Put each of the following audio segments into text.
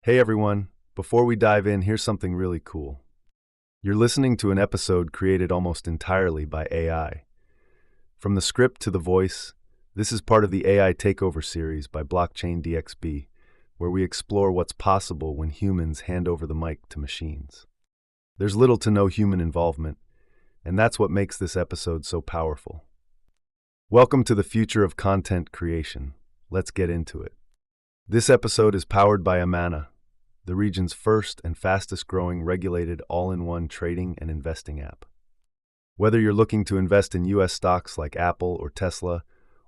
Hey everyone, before we dive in, here's something really cool. You're listening to an episode created almost entirely by AI. From the script to the voice, this is part of the AI Takeover series by Blockchain DXB, where we explore what's possible when humans hand over the mic to machines. There's little to no human involvement, and that's what makes this episode so powerful. Welcome to the future of content creation. Let's get into it. This episode is powered by Amana, the region's first and fastest-growing regulated all-in-one trading and investing app. Whether you're looking to invest in U.S. stocks like Apple or Tesla,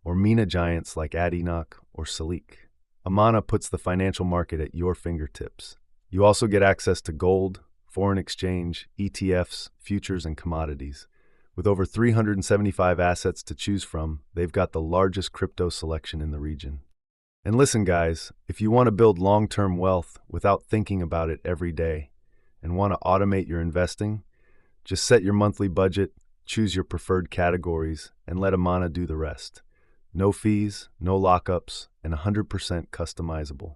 or MENA giants like Adinoc or Salik, Amana puts the financial market at your fingertips. You also get access to gold, foreign exchange, ETFs, futures, and commodities. With over 375 assets to choose from, they've got the largest crypto selection in the region. And listen, guys, if you want to build long-term wealth without thinking about it every day and want to automate your investing, just set your monthly budget, choose your preferred categories, and let Amana do the rest. No fees, no lockups, and 100% customizable.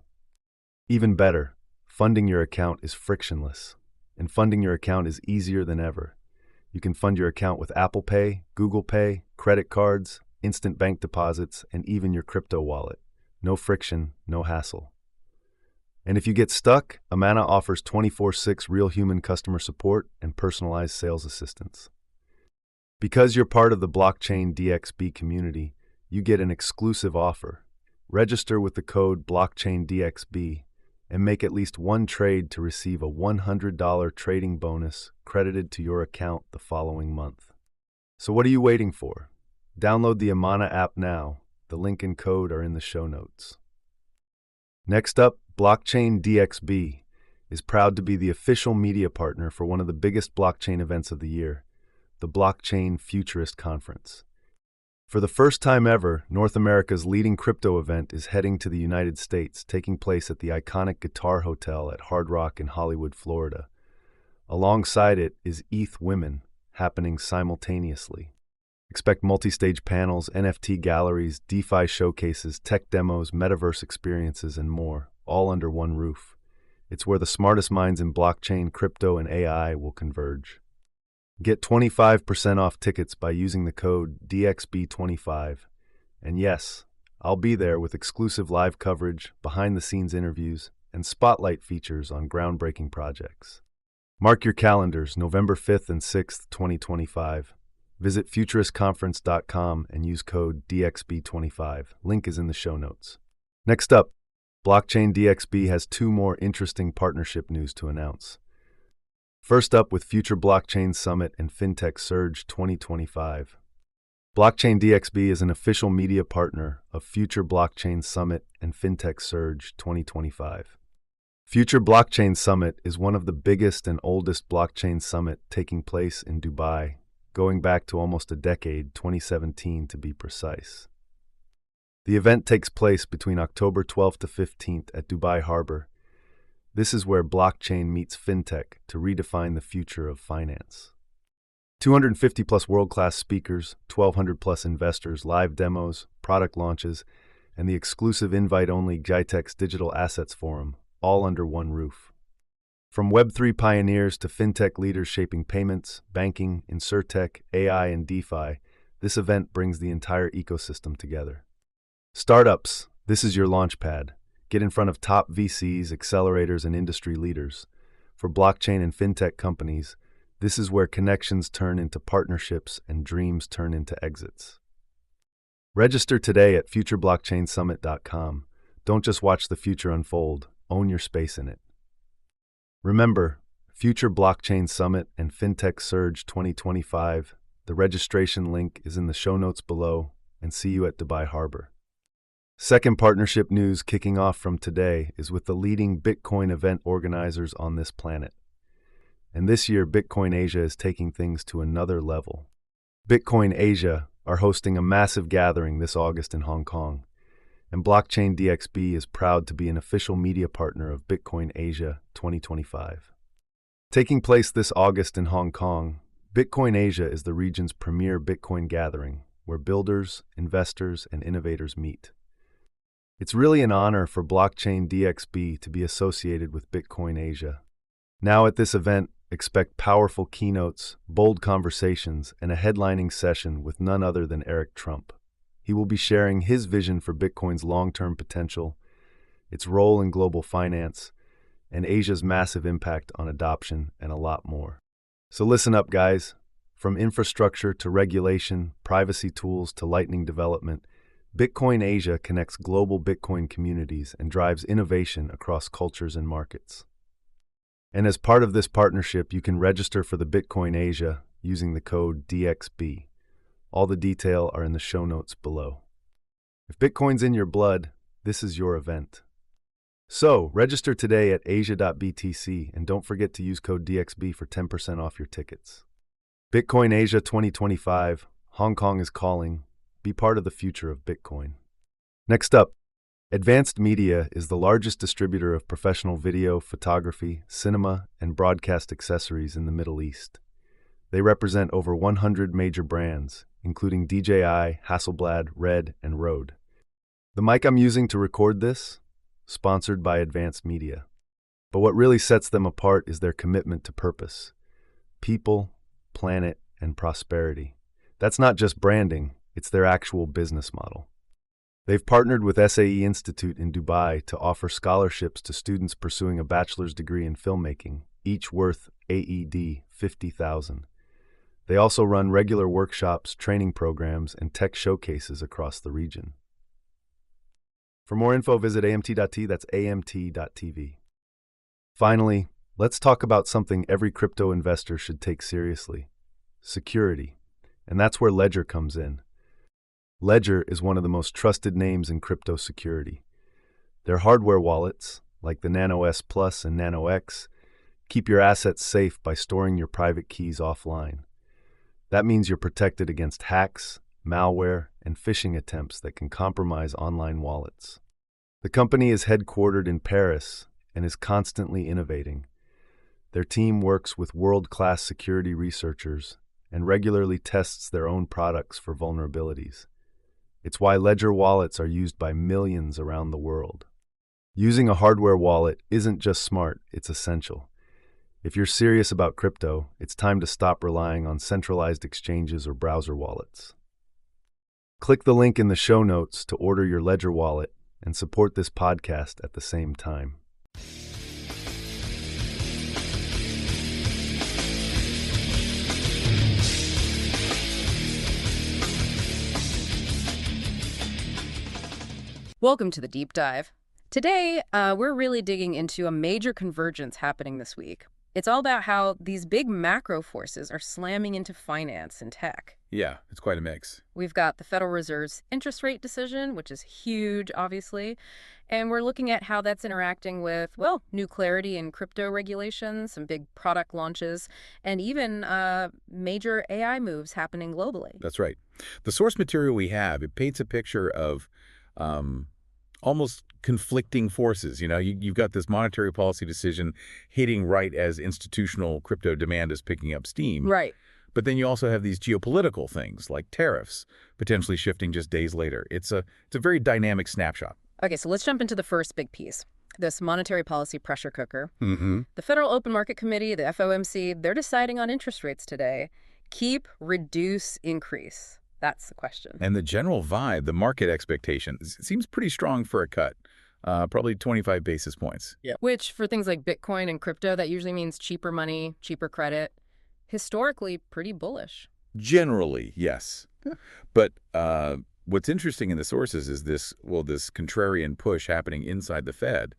Even better, funding your account is frictionless, and funding your account is easier than ever. You can fund your account with Apple Pay, Google Pay, credit cards, instant bank deposits, and even your crypto wallet. No friction, no hassle. And if you get stuck, Amana offers 24/6 real human customer support and personalized sales assistance. Because you're part of the Blockchain DXB community, you get an exclusive offer. Register with the code BlockchainDXB and make at least one trade to receive a $100 trading bonus credited to your account the following month. So what are you waiting for? Download the Amana app now. The link and code are in the show notes. Next up, Blockchain DXB is proud to be the official media partner for one of the biggest blockchain events of the year, the Blockchain Futurist Conference. For the first time ever, North America's leading crypto event is heading to the United States, taking place at the iconic Guitar Hotel at Hard Rock in Hollywood, Florida. Alongside it is ETH Women, happening simultaneously. Expect multi-stage panels, NFT galleries, DeFi showcases, tech demos, metaverse experiences, and more, all under one roof. It's where the smartest minds in blockchain, crypto, and AI will converge. Get 25% off tickets by using the code DXB25. And yes, I'll be there with exclusive live coverage, behind-the-scenes interviews, and spotlight features on groundbreaking projects. Mark your calendars, November 5th and 6th, 2025. Visit futuristconference.com and use code DXB25. Link is in the show notes. Next up, Blockchain DXB has two more interesting partnership news to announce. First up, with Future Blockchain Summit and Fintech Surge 2025. Blockchain DXB is an official media partner of Future Blockchain Summit and Fintech Surge 2025. Future Blockchain Summit is one of the biggest and oldest blockchain summit taking place in Dubai, going back to almost a decade, 2017 to be precise. The event takes place between October 12th to 15th at Dubai Harbour. This is where blockchain meets fintech to redefine the future of finance. 250 plus world-class speakers, 1,200 plus investors, live demos, product launches, and the exclusive invite-only GITEX Digital Assets Forum, all under one roof. From Web3 pioneers to fintech leaders shaping payments, banking, insurtech, AI, and DeFi, this event brings the entire ecosystem together. Startups, this is your launchpad. Get in front of top VCs, accelerators, and industry leaders. For blockchain and fintech companies, this is where connections turn into partnerships and dreams turn into exits. Register today at futureblockchainsummit.com. Don't just watch the future unfold, own your space in it. Remember, Future Blockchain Summit and Fintech Surge 2025. The registration link is in the show notes below, and see you at Dubai Harbour. Second partnership news kicking off from today is with the leading Bitcoin event organizers on this planet. And this year, Bitcoin Asia is taking things to another level. Bitcoin Asia are hosting a massive gathering this August in Hong Kong, and Blockchain DXB is proud to be an official media partner of Bitcoin Asia 2025. Taking place this August in Hong Kong, Bitcoin Asia is the region's premier Bitcoin gathering, where builders, investors, and innovators meet. It's really an honor for Blockchain DXB to be associated with Bitcoin Asia. Now at this event, expect powerful keynotes, bold conversations, and a headlining session with none other than Eric Trump. He will be sharing his vision for Bitcoin's long-term potential, its role in global finance, and Asia's massive impact on adoption, and a lot more. So listen up, guys. From infrastructure to regulation, privacy tools to lightning development, Bitcoin Asia connects global Bitcoin communities and drives innovation across cultures and markets. And as part of this partnership, you can register for the Bitcoin Asia using the code DXB. All the detail are in the show notes below. If Bitcoin's in your blood, this is your event. So, register today at asia.btc and don't forget to use code DXB for 10% off your tickets. Bitcoin Asia 2025, Hong Kong is calling. Be part of the future of Bitcoin. Next up, Advanced Media is the largest distributor of professional video, photography, cinema, and broadcast accessories in the Middle East. They represent over 100 major brands, including DJI, Hasselblad, Red, and Rode. The mic I'm using to record this? Sponsored by Advanced Media. But what really sets them apart is their commitment to purpose. People, planet, and prosperity. That's not just branding, it's their actual business model. They've partnered with SAE Institute in Dubai to offer scholarships to students pursuing a bachelor's degree in filmmaking, each worth AED 50,000. They also run regular workshops, training programs, and tech showcases across the region. For more info, visit amt.t, that's amt.tv. Finally, let's talk about something every crypto investor should take seriously: security. And that's where Ledger comes in. Ledger is one of the most trusted names in crypto security. Their hardware wallets, like the Nano S Plus and Nano X, keep your assets safe by storing your private keys offline. That means you're protected against hacks, malware, and phishing attempts that can compromise online wallets. The company is headquartered in Paris and is constantly innovating. Their team works with world-class security researchers and regularly tests their own products for vulnerabilities. It's why Ledger wallets are used by millions around the world. Using a hardware wallet isn't just smart, it's essential. If you're serious about crypto, it's time to stop relying on centralized exchanges or browser wallets. Click the link in the show notes to order your Ledger wallet and support this podcast at the same time. Welcome to the Deep Dive. Today, we're really digging into a major convergence happening this week. It's all about how these big macro forces are slamming into finance and tech. Yeah, it's quite a mix. We've got the Federal Reserve's interest rate decision, which is huge, obviously. And we're looking at how that's interacting with, well, new clarity in crypto regulations, some big product launches, and even major AI moves happening globally. That's right. The source material we have, it paints a picture of almost conflicting forces. You know, you've got this monetary policy decision hitting right as institutional crypto demand is picking up steam. Right. But then you also have these geopolitical things like tariffs potentially shifting just days later. It's a very dynamic snapshot. Okay, so let's jump into the first big piece, this monetary policy pressure cooker. Mm-hmm. The Federal Open Market Committee, the FOMC, they're deciding on interest rates today. Keep, reduce, increase. That's the question. And the general vibe, the market expectation, seems pretty strong for a cut, probably 25 basis points. Yeah. Which, for things like Bitcoin and crypto, that usually means cheaper money, cheaper credit. Historically, pretty bullish. Generally, yes. But what's interesting in the sources is this contrarian push happening inside the Fed.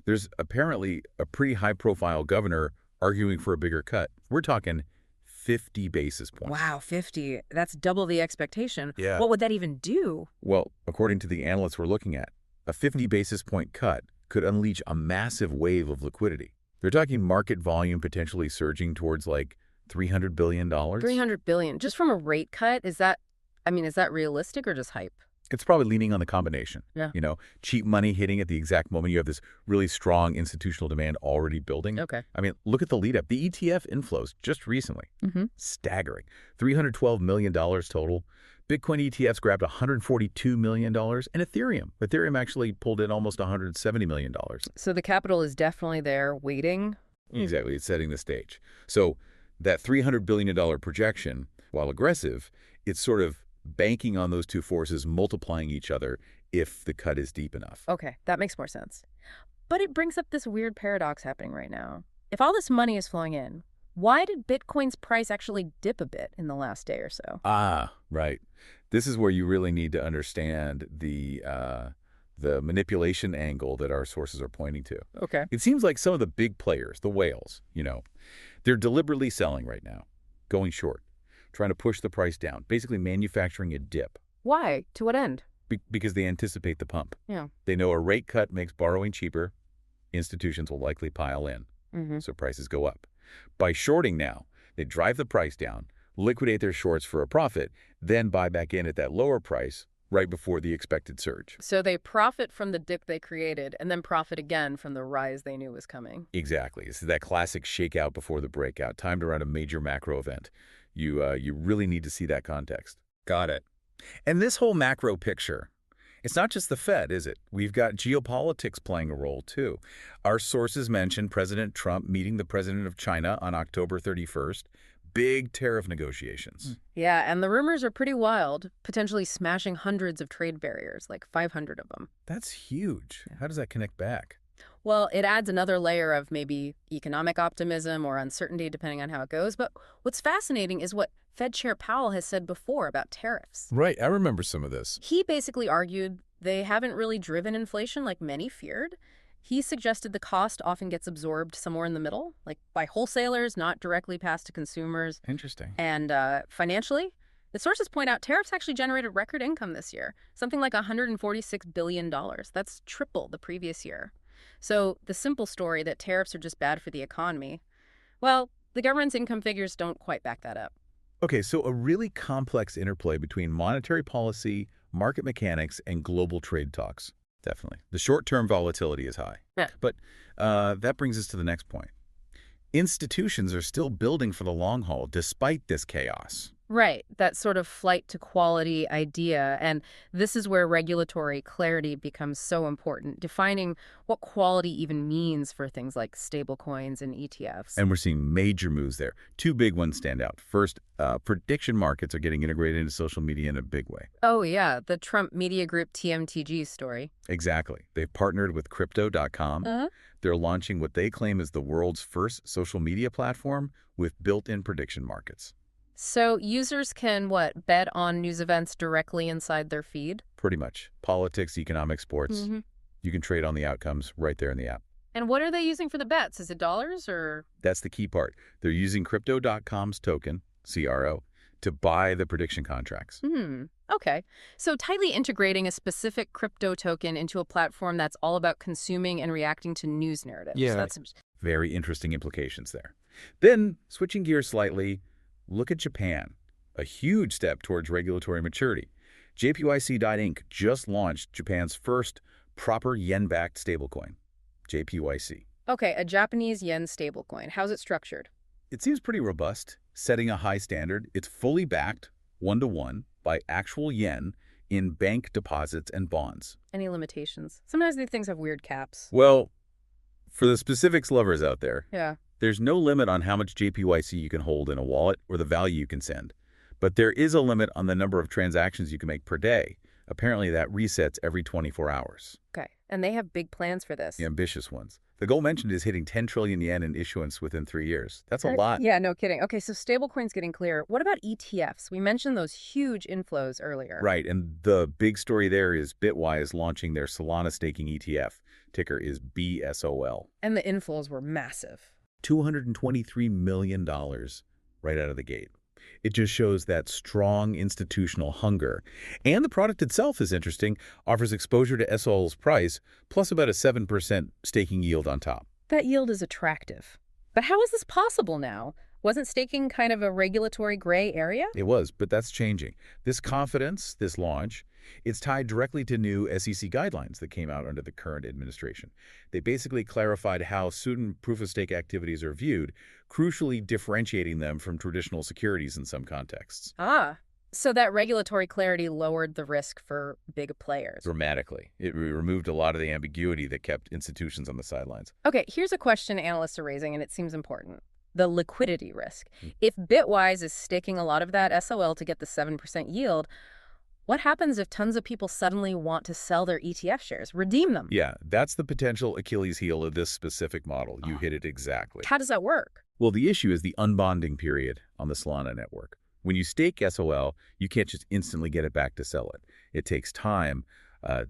There's apparently a pretty high-profile governor arguing for a bigger cut. We're talking 50 basis points. Wow, 50. That's double the expectation. Yeah. What would that even do? Well, according to the analysts we're looking at, a 50 basis point cut could unleash a massive wave of liquidity. They're talking market volume potentially surging towards like $300 billion. $300 billion. Just from a rate cut, is that realistic or just hype? It's probably leaning on the combination. Yeah. You know, cheap money hitting at the exact moment. You have this really strong institutional demand already building. Okay. I mean, look at the lead up. The ETF inflows just recently. Mm-hmm. Staggering. $312 million total. Bitcoin ETFs grabbed $142 million, and Ethereum actually pulled in almost $170 million. So the capital is definitely there waiting. Exactly, it's setting the stage. So that $300 billion projection, while aggressive, it's sort of banking on those two forces multiplying each other if the cut is deep enough. Okay, that makes more sense. But it brings up this weird paradox happening right now. If all this money is flowing in, why did Bitcoin's price actually dip a bit in the last day or so? Ah, right. This is where you really need to understand the manipulation angle that our sources are pointing to. Okay. It seems like some of the big players, the whales, they're deliberately selling right now, going short, trying to push the price down, basically manufacturing a dip. Why? To what end? Because they anticipate the pump. Yeah. They know a rate cut makes borrowing cheaper. Institutions will likely pile in, so prices go up. By shorting now, they drive the price down, liquidate their shorts for a profit, then buy back in at that lower price right before the expected surge. So they profit from the dip they created and then profit again from the rise they knew was coming. Exactly. It's that classic shakeout before the breakout, timed around a major macro event. You really need to see that context. Got it. And this whole macro picture, it's not just the Fed, is it? We've got geopolitics playing a role, too. Our sources mention President Trump meeting the president of China on October 31st. Big tariff negotiations. Yeah, and the rumors are pretty wild, potentially smashing hundreds of trade barriers, like 500 of them. That's huge. How does that connect back? Well, it adds another layer of maybe economic optimism or uncertainty, depending on how it goes. But what's fascinating is what Fed Chair Powell has said before about tariffs. Right, I remember some of this. He basically argued they haven't really driven inflation like many feared. He suggested the cost often gets absorbed somewhere in the middle, like by wholesalers, not directly passed to consumers. Interesting. And financially, the sources point out tariffs actually generated record income this year, something like $146 billion. That's triple the previous year. So the simple story that tariffs are just bad for the economy, well, the government's income figures don't quite back that up. Okay, so a really complex interplay between monetary policy, market mechanics, and global trade talks. Definitely. The short-term volatility is high. Yeah. But that brings us to the next point. Institutions are still building for the long haul despite this chaos. Right, that sort of flight to quality idea. And this is where regulatory clarity becomes so important, defining what quality even means for things like stablecoins and ETFs. And we're seeing major moves there. Two big ones stand out. First, prediction markets are getting integrated into social media in a big way. Oh, yeah, the Trump Media Group TMTG story. Exactly. They've partnered with Crypto.com. They're launching what they claim is the world's first social media platform with built-in prediction markets. So users can, what, bet on news events directly inside their feed? Pretty much. Politics, economic, sports. You can trade on the outcomes right there in the app. And what are they using for the bets? Is it dollars or? That's the key part. They're using Crypto.com's token, CRO, to buy the prediction contracts. Okay. So tightly integrating a specific crypto token into a platform that's all about consuming and reacting to news narratives. Yeah. That's Very interesting implications there. Then, switching gears slightly, look at Japan, a huge step towards regulatory maturity. JPYC.Inc. just launched Japan's first proper yen-backed stablecoin, JPYC. Okay, a Japanese yen stablecoin. How's it structured? It seems pretty robust, setting a high standard. It's fully backed, one-to-one, by actual yen in bank deposits and bonds. Any limitations? Sometimes these things have weird caps. Well, for the specifics lovers out there, Yeah. there's no limit on how much JPYC you can hold in a wallet or the value you can send. But there is a limit on the number of transactions you can make per day. Apparently, that resets every 24 hours. Okay. And they have big plans for this. The ambitious ones. The goal mentioned is hitting 10 trillion yen in issuance within 3 years. That's a lot. Yeah, no kidding. Okay, so stablecoins getting clear. What about ETFs? We mentioned those huge inflows earlier. Right, and the big story there is Bitwise launching their Solana staking ETF. Ticker is BSOL. And the inflows were massive. $223 million right out of the gate. It just shows that strong institutional hunger. And the product itself is interesting, offers exposure to SOL's price, plus about a 7% staking yield on top. That yield is attractive. But how is this possible now? Wasn't staking kind of a regulatory gray area? It was, but that's changing. This confidence, this launch, it's tied directly to new SEC guidelines that came out under the current administration. They basically clarified how student proof-of-stake activities are viewed, crucially differentiating them from traditional securities in some contexts. Ah, So that regulatory clarity lowered the risk for big players. Dramatically. It removed a lot of the ambiguity that kept institutions on the sidelines. Okay, here's a question analysts are raising, and it seems important. The liquidity risk. If Bitwise is staking a lot of that SOL to get the 7% yield, what happens if tons of people suddenly want to sell their ETF shares, redeem them? Yeah, that's the potential Achilles heel of this specific model. You hit it exactly. How does that work? Well, the issue is the unbonding period on the Solana network. When you stake SOL, you can't just instantly get it back to sell it. It takes time,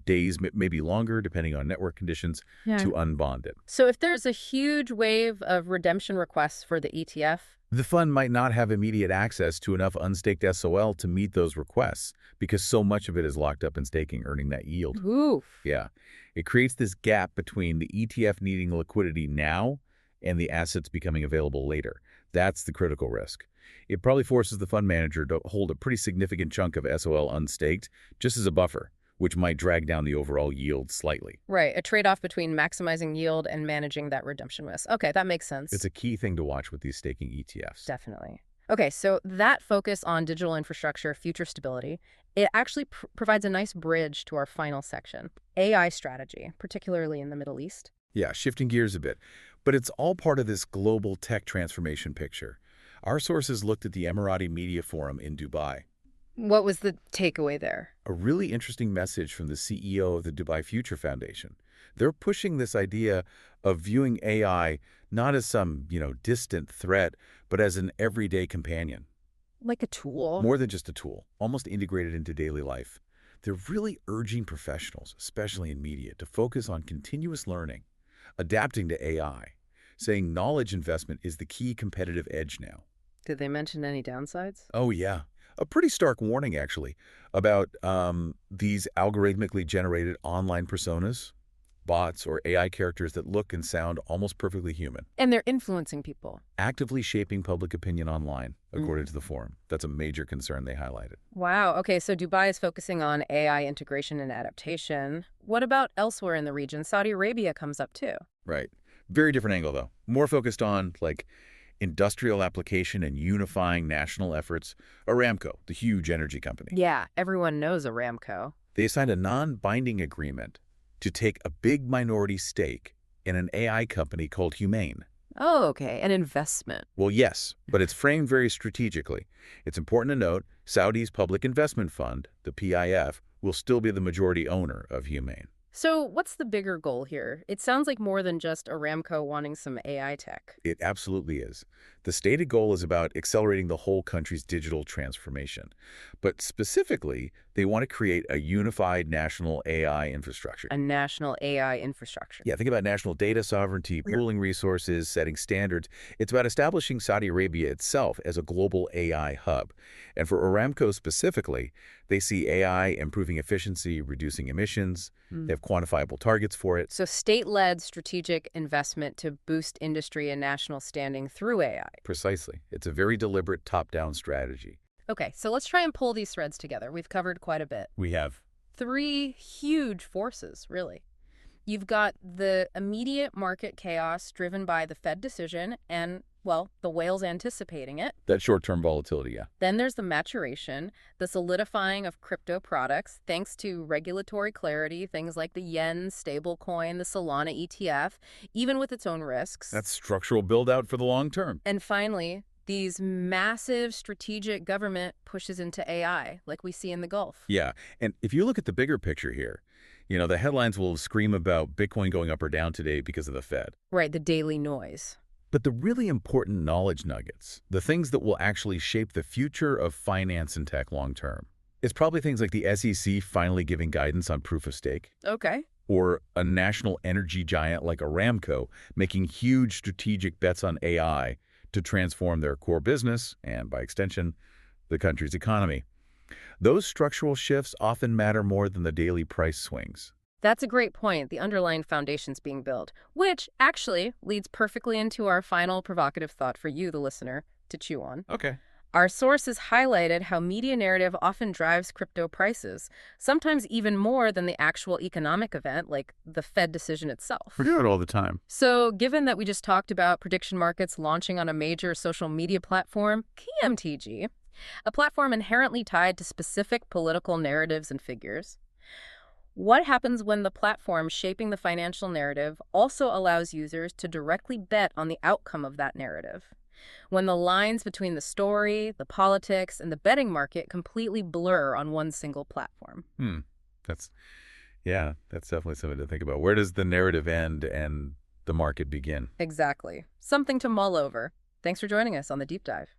days, maybe longer, depending on network conditions, to unbond it. So if there's a huge wave of redemption requests for the ETF, the fund might not have immediate access to enough unstaked SOL to meet those requests because so much of it is locked up in staking, earning that yield. oof. Yeah. It creates this gap between the ETF needing liquidity now and the assets becoming available later. That's the critical risk. It probably forces the fund manager to hold a pretty significant chunk of SOL unstaked just as a buffer, which might drag down the overall yield slightly. Right, a trade-off between maximizing yield and managing that redemption risk. Okay, that makes sense. It's a key thing to watch with these staking ETFs. Definitely. Okay, so that focus on digital infrastructure, future stability, it actually provides a nice bridge to our final section, AI strategy, particularly in the Middle East. Yeah, shifting gears a bit. But it's all part of this global tech transformation picture. Our sources looked at the Emirati Media Forum in Dubai. What was the takeaway there? A really interesting message from the CEO of the Dubai Future Foundation. They're pushing this idea of viewing AI not as some, distant threat, but as an everyday companion. Like a tool? More than just a tool, almost integrated into daily life. They're really urging professionals, especially in media, to focus on continuous learning, adapting to AI, saying knowledge investment is the key competitive edge now. Did they mention any downsides? Oh, yeah. A pretty stark warning, actually, about these algorithmically generated online personas, bots, or AI characters that look and sound almost perfectly human. And they're influencing people. Actively shaping public opinion online, according to the forum. That's a major concern they highlighted. Wow. Okay, so Dubai is focusing on AI integration and adaptation. What about elsewhere in the region? Saudi Arabia comes up too. Right. Very different angle, though. More focused on, industrial application and unifying national efforts. Aramco, the huge energy company. Yeah, everyone knows Aramco. They signed a non-binding agreement to take a big minority stake in an AI company called Humane. Oh, okay, an investment. Well, yes, but it's framed very strategically. It's important to note Saudi's Public Investment Fund, the PIF, will still be the majority owner of Humane. So what's the bigger goal here? It sounds like more than just Aramco wanting some AI tech. It absolutely is. The stated goal is about accelerating the whole country's digital transformation. But specifically, they want to create a unified national AI infrastructure. A national AI infrastructure. Yeah, think about national data sovereignty, pooling resources, setting standards. It's about establishing Saudi Arabia itself as a global AI hub. And for Aramco specifically, they see AI improving efficiency, reducing emissions. They have quantifiable targets for it. So state-led strategic investment to boost industry and national standing through AI. Precisely. It's a very deliberate top-down strategy. Okay, so let's try and pull these threads together. We've covered quite a bit. We have 3 huge forces, really. You've got the immediate market chaos driven by the Fed decision and, well, the whales anticipating it. that short-term volatility, yeah. Then there's the maturation, the solidifying of crypto products thanks to regulatory clarity, things like the yen stablecoin, the Solana ETF, even with its own risks. That's structural build-out for the long term. And finally, these massive strategic government pushes into AI, like we see in the Gulf. Yeah, and if you look at the bigger picture here, the headlines will scream about Bitcoin going up or down today because of the Fed. Right, the daily noise. But the really important knowledge nuggets, the things that will actually shape the future of finance and tech long term, it's probably things like the SEC finally giving guidance on proof of stake, Okay. or a national energy giant like Aramco making huge strategic bets on AI to transform their core business and, by extension, the country's economy. Those structural shifts often matter more than the daily price swings. That's a great point, the underlying foundations being built, which actually leads perfectly into our final provocative thought for you, the listener, to chew on. Okay. Our sources highlighted how media narrative often drives crypto prices, sometimes even more than the actual economic event, like the Fed decision itself. We do it all the time. So given that we just talked about prediction markets launching on a major social media platform, KMTG, A platform inherently tied to specific political narratives and figures. What happens when the platform shaping the financial narrative also allows users to directly bet on the outcome of that narrative? When the lines between the story, the politics, and the betting market completely blur on one single platform. That's, yeah, that's definitely something to think about. Where does the narrative end and the market begin? Exactly. Something to mull over. Thanks for joining us on the Deep Dive.